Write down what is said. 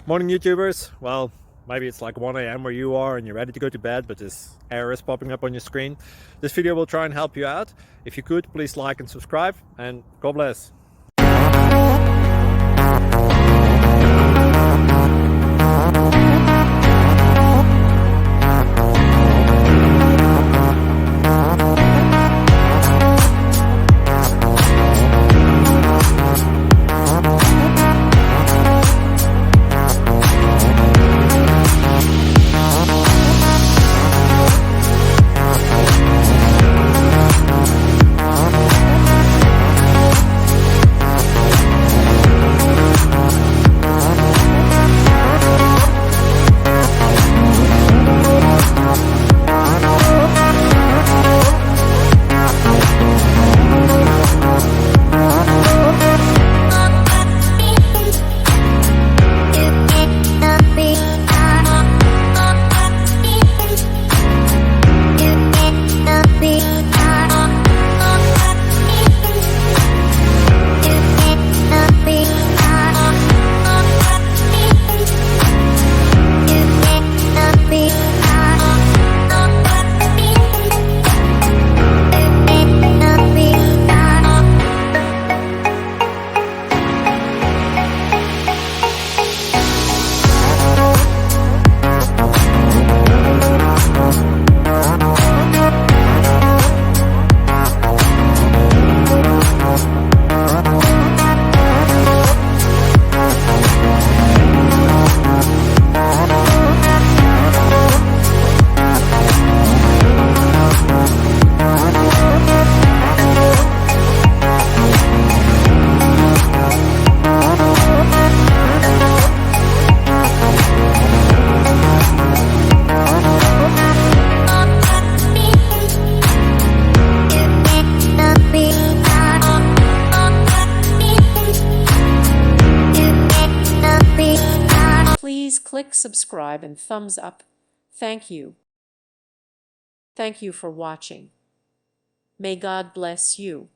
Morning YouTubers. Well, maybe it's like 1 a.m. where you are and you're ready to go to bed, but this error is popping up on your screen. This video will try and help you out. If you could, please like and subscribe, and God bless. Please click subscribe and thumbs up. Thank you. Thank you for watching. May God bless you.